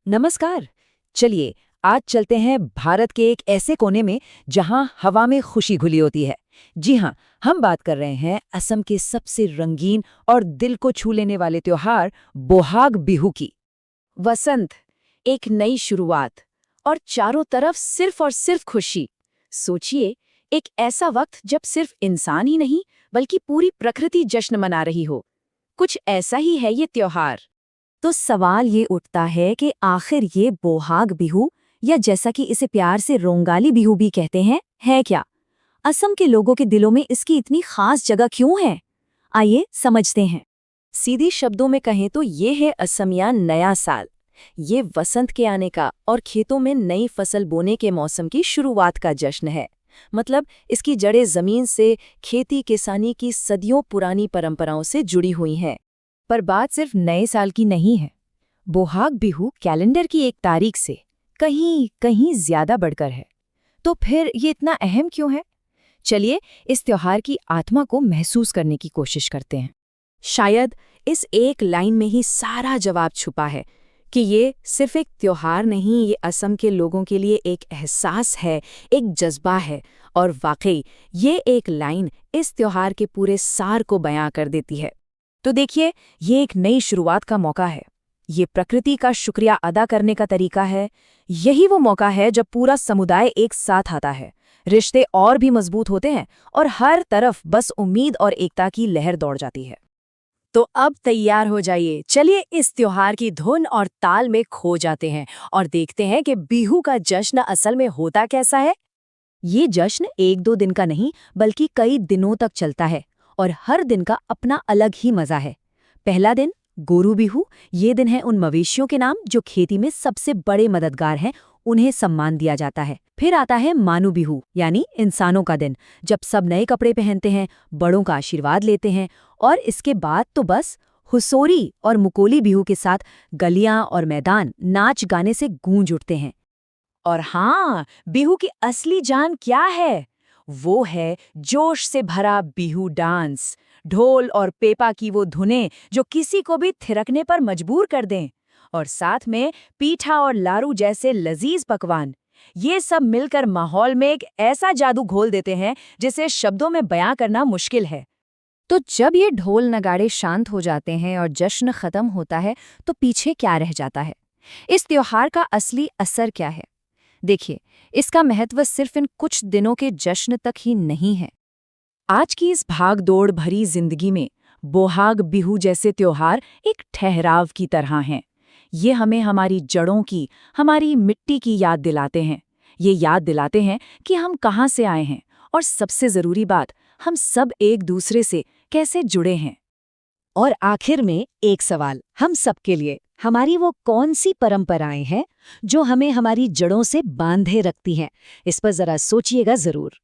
नमस्कार। चलिए आज चलते हैं भारत के एक ऐसे कोने में जहां हवा में खुशी घुली होती है। जी हाँ, हम बात कर रहे हैं असम के सबसे रंगीन और दिल को छू लेने वाले त्योहार बोहाग बिहू की। वसंत, एक नई शुरुआत और चारों तरफ सिर्फ और सिर्फ खुशी। सोचिए, एक ऐसा वक्त जब सिर्फ इंसान ही नहीं बल्कि पूरी प्रकृति जश्न मना रही हो। कुछ ऐसा ही है ये त्योहार। तो सवाल ये उठता है कि आखिर ये बोहाग बिहू या जैसा कि इसे प्यार से रोंगाली बिहू भी कहते हैं, है क्या? असम के लोगों के दिलों में इसकी इतनी खास जगह क्यों है? आइए समझते हैं। सीधी शब्दों में कहें तो ये है असमिया नया साल। ये वसंत के आने का और खेतों में नई फसल बोने के मौसम की शुरुआत का जश्न है। मतलब इसकी जड़ें जमीन से खेती किसानी की सदियों पुरानी परंपराओं से जुड़ी हुई हैं। पर बात सिर्फ नए साल की नहीं है। बोहाग बिहू कैलेंडर की एक तारीख से कहीं कहीं ज्यादा बढ़कर है। तो फिर ये इतना अहम क्यों है? चलिए इस त्योहार की आत्मा को महसूस करने की कोशिश करते हैं। शायद इस एक लाइन में ही सारा जवाब छुपा है कि ये सिर्फ एक त्योहार नहीं, ये असम के लोगों के लिए एक एहसास है, एक जज्बा है। और वाकई ये एक लाइन इस त्योहार के पूरे सार को बयां कर देती है। तो देखिए, ये एक नई शुरुआत का मौका है। ये प्रकृति का शुक्रिया अदा करने का तरीका है। यही वो मौका है जब पूरा समुदाय एक साथ आता है, रिश्ते और भी मजबूत होते हैं और हर तरफ बस उम्मीद और एकता की लहर दौड़ जाती है। तो अब तैयार हो जाइए, चलिए इस त्योहार की धुन और ताल में खो जाते हैं और देखते हैं कि बिहू का जश्न असल में होता कैसा है। ये जश्न एक दो दिन का नहीं बल्कि कई दिनों तक चलता है और हर दिन का अपना अलग ही मजा है। पहला दिन गोरू बिहू, ये दिन है उन मवेशियों के नाम जो खेती में सबसे बड़े मददगार हैं, उन्हें सम्मान दिया जाता है। फिर आता है मानू बिहू यानी इंसानों का दिन, जब सब नए कपड़े पहनते हैं, बड़ों का आशीर्वाद लेते हैं। और इसके बाद तो बस हुसोरी और मुकोली बिहू के साथ गलियां और मैदान नाच गाने से गूंज उठते हैं। और हाँ, बिहू की असली जान क्या है? वो है जोश से भरा बिहू डांस, ढोल और पेपा की वो धुनें जो किसी को भी थिरकने पर मजबूर कर दें। और साथ में पीठा और लारू जैसे लजीज पकवान। ये सब मिलकर माहौल में एक ऐसा जादू घोल देते हैं जिसे शब्दों में बयां करना मुश्किल है। तो जब ये ढोल नगाड़े शांत हो जाते हैं और जश्न खत्म होता है, तो पीछे क्या रह जाता है? इस त्योहार का असली असर क्या है? देखिए, इसका महत्व सिर्फ इन कुछ दिनों के जश्न तक ही नहीं है। आज की इस भाग-दौड़ भरी जिंदगी में बोहाग बिहू जैसे त्योहार एक ठहराव की तरह हैं। ये हमें हमारी जड़ों की, हमारी मिट्टी की याद दिलाते हैं। ये याद दिलाते हैं कि हम कहाँ से आए हैं और सबसे ज़रूरी बात, हम सब एक दूसरे से कैसे जुड़े हैं। और आखिर में एक सवाल हम सबके लिए, हमारी वो कौन सी परंपराएं हैं जो हमें हमारी जड़ों से बांधे रखती हैं? इस पर जरा सोचिएगा जरूर।